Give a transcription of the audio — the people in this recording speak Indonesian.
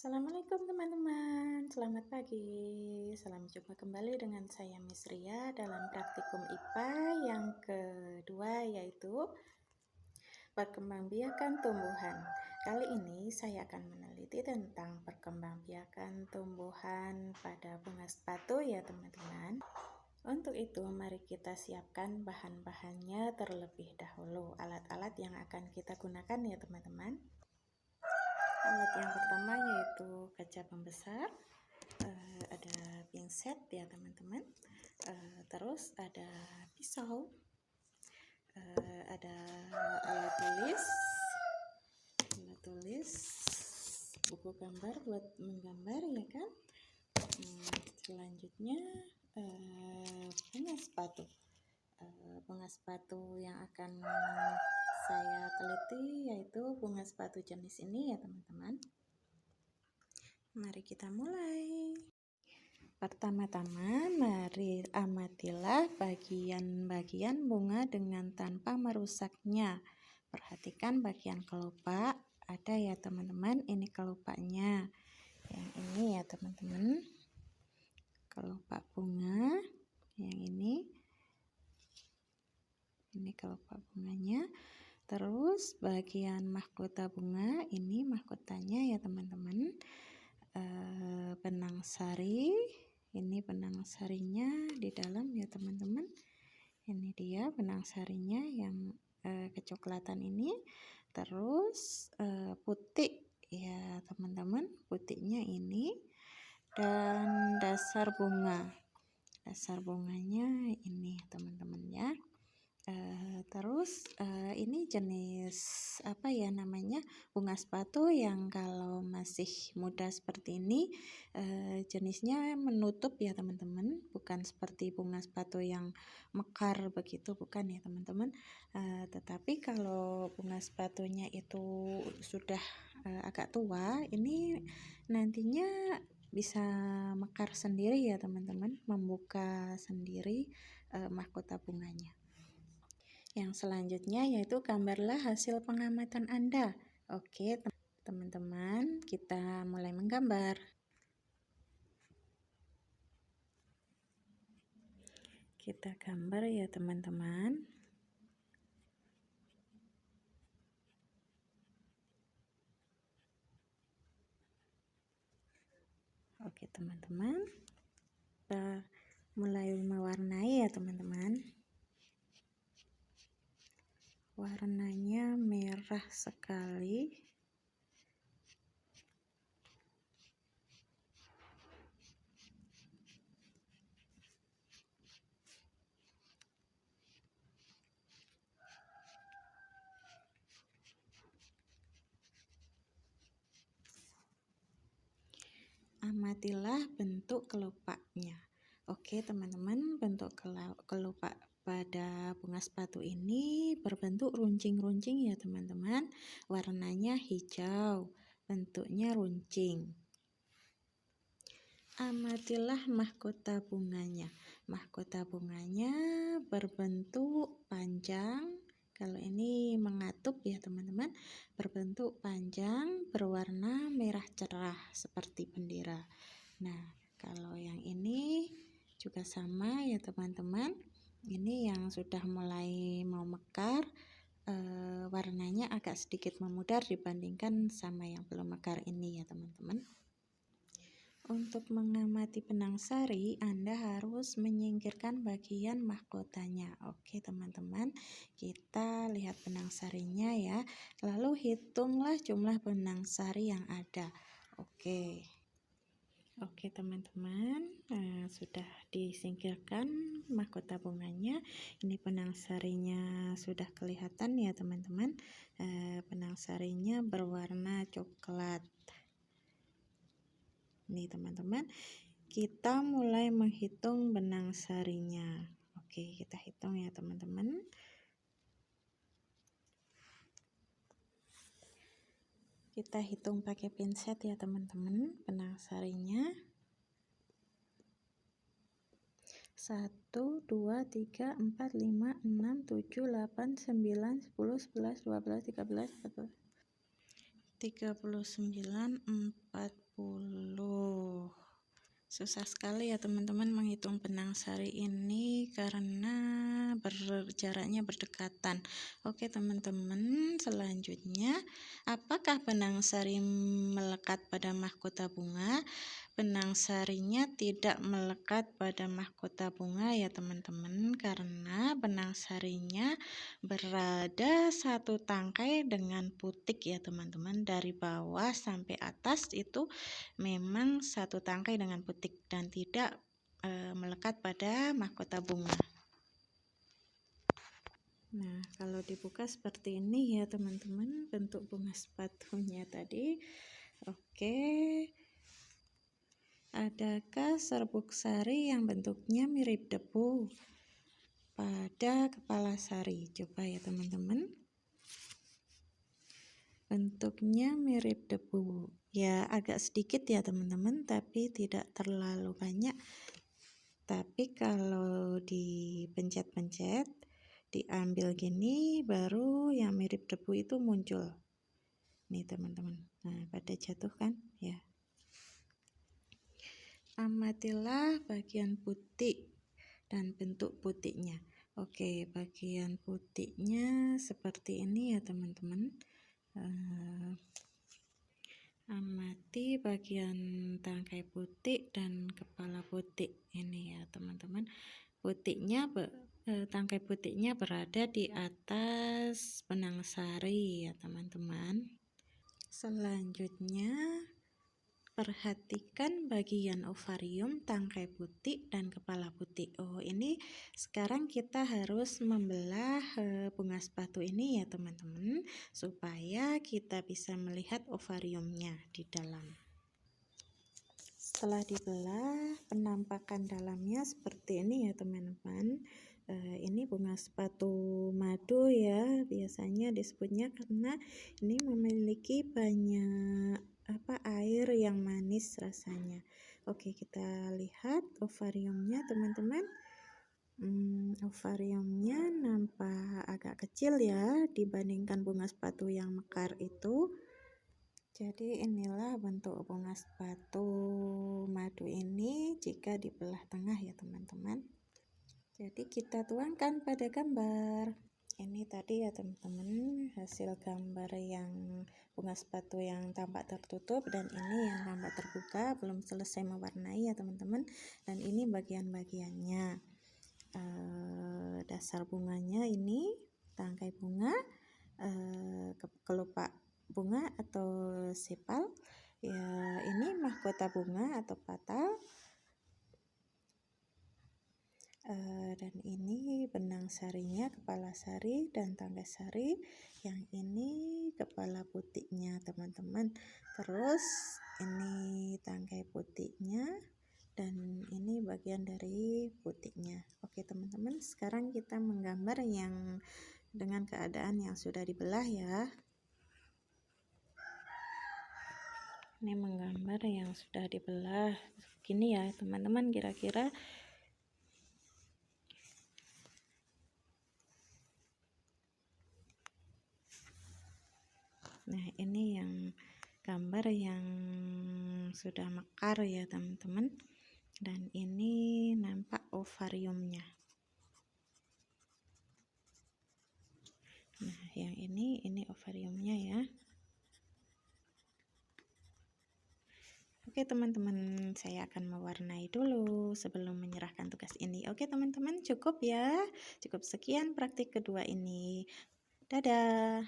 Assalamualaikum teman-teman, selamat pagi. Salam jumpa kembali dengan saya Miss Ria dalam praktikum IPA yang kedua, yaitu perkembangbiakan tumbuhan. Kali ini saya akan meneliti tentang perkembangbiakan tumbuhan pada bunga sepatu ya teman-teman. Untuk itu mari kita siapkan bahan-bahannya terlebih dahulu, alat-alat yang akan kita gunakan ya teman-teman. Alat yang pertama yaitu kaca pembesar, ada pinset ya teman-teman, terus ada pisau, ada alat tulis, buku gambar buat menggambar ya kan. Selanjutnya bunga sepatu yang akan saya teliti yaitu bunga sepatu jenis ini ya teman-teman. Mari kita mulai. Pertama-tama mari amatilah bagian-bagian bunga dengan tanpa merusaknya. Perhatikan bagian kelopak, ada ya teman-teman, ini kelopaknya. Yang ini ya teman-teman, kelopak bunga. Yang ini kelopak bunganya. Terus bagian mahkota bunga, ini mahkotanya ya teman-teman. Benang sari, ini benang sarinya di dalam ya teman-teman. Ini dia benang sarinya yang kecoklatan ini. Terus putih ya teman-teman, putihnya ini. Dan dasar bunganya ini teman-teman ya. Terus ini jenis apa ya namanya, bunga sepatu yang kalau masih muda seperti ini jenisnya menutup ya teman-teman, bukan seperti bunga sepatu yang mekar begitu, bukan ya teman-teman. Tetapi kalau bunga sepatunya itu sudah agak tua, ini nantinya bisa mekar sendiri ya teman-teman, membuka sendiri mahkota bunganya. Yang selanjutnya yaitu gambarlah hasil pengamatan Anda. Oke teman-teman, kita mulai menggambar. Kita gambar ya teman-teman. Oke teman-teman, kita mulai mewarnai ya teman-teman. Warnanya merah sekali. Amatilah bentuk kelopaknya. Oke teman-teman, bentuk kelopak pada bunga sepatu ini berbentuk runcing-runcing ya teman-teman. Warnanya hijau, bentuknya runcing. Amatilah mahkota bunganya. Mahkota bunganya berbentuk panjang. Kalau ini mengatup ya teman-teman, berbentuk panjang, berwarna merah cerah seperti bendera. Nah, kalau yang ini juga sama ya teman-teman. Ini yang sudah mulai mau mekar, warnanya agak sedikit memudar dibandingkan sama yang belum mekar ini ya teman-teman. Untuk mengamati benang sari, Anda harus menyingkirkan bagian mahkotanya. Oke teman-teman, kita lihat benang sarinya ya. Lalu hitunglah jumlah benang sari yang ada. Oke teman-teman, sudah disingkirkan mahkota bunganya. Ini benang sarinya sudah kelihatan ya teman-teman. Benang sarinya berwarna coklat. Nih teman-teman, kita mulai menghitung benang sarinya. Oke, kita hitung ya teman-teman. Kita hitung pakai pinset ya teman-teman, benang sarinya. 1, 2, 3, 4, 5, 6, 7, 8, 9, 10, 11, 12, 13, 14, 39, 40, Susah sekali ya teman-teman menghitung benang sari ini karena jaraknya berdekatan. Oke teman-teman, selanjutnya apakah benang sari melekat pada mahkota bunga? Benang sarinya tidak melekat pada mahkota bunga ya teman-teman, karena benang sarinya berada satu tangkai dengan putik ya teman-teman. Dari bawah sampai atas itu memang satu tangkai dengan putik dan tidak melekat pada mahkota bunga. Nah, kalau dibuka seperti ini ya teman-teman, bentuk bunga sepatunya tadi. Oke. Adakah serbuk sari yang bentuknya mirip debu pada kepala sari? Coba ya teman-teman. Bentuknya mirip debu. Ya agak sedikit ya teman-teman, tapi tidak terlalu banyak. Tapi kalau dipencet-pencet, diambil gini, baru yang mirip debu itu muncul. Nih teman-teman. Nah, pada jatuh kan? Ya. Amatilah bagian putih dan bentuk putiknya. Oke, bagian putiknya seperti ini ya teman-teman. Amati bagian tangkai putik dan kepala putik ini ya teman-teman. Tangkai putiknya berada di atas benang sari ya teman-teman. Selanjutnya perhatikan bagian ovarium, tangkai putik, dan kepala putik. Oh, ini sekarang kita harus membelah bunga sepatu ini ya teman-teman, supaya kita bisa melihat ovariumnya di dalam. Setelah dibelah, penampakan dalamnya seperti ini ya teman-teman. Ini bunga sepatu madu ya, biasanya disebutnya karena ini memiliki banyak air yang manis rasanya. Oke, kita lihat ovariumnya teman-teman. Ovariumnya nampak agak kecil ya dibandingkan bunga sepatu yang mekar itu. Jadi inilah bentuk bunga sepatu madu ini jika dibelah tengah ya teman-teman. Jadi kita tuangkan pada gambar. Ini tadi ya teman-teman hasil gambar yang bunga sepatu yang tampak tertutup, dan ini yang tampak terbuka, belum selesai mewarnai ya teman-teman. Dan ini bagian-bagiannya, dasar bunganya ini, tangkai bunga, kelopak bunga atau sepal ya, ini mahkota bunga atau patal. Dan ini benang sarinya, kepala sari dan tangkai sari. Yang ini kepala putiknya teman-teman. Terus ini tangkai putiknya dan ini bagian dari putiknya. Oke teman-teman, sekarang kita menggambar yang dengan keadaan yang sudah dibelah ya. Ini menggambar yang sudah dibelah begini ya teman-teman, kira-kira. Nah, ini yang gambar yang sudah mekar ya teman-teman, dan ini nampak ovariumnya. Nah, yang ini ovariumnya ya. Oke teman-teman, saya akan mewarnai dulu sebelum menyerahkan tugas ini. Oke teman-teman, cukup ya, cukup sekian praktik kedua ini. Dadah.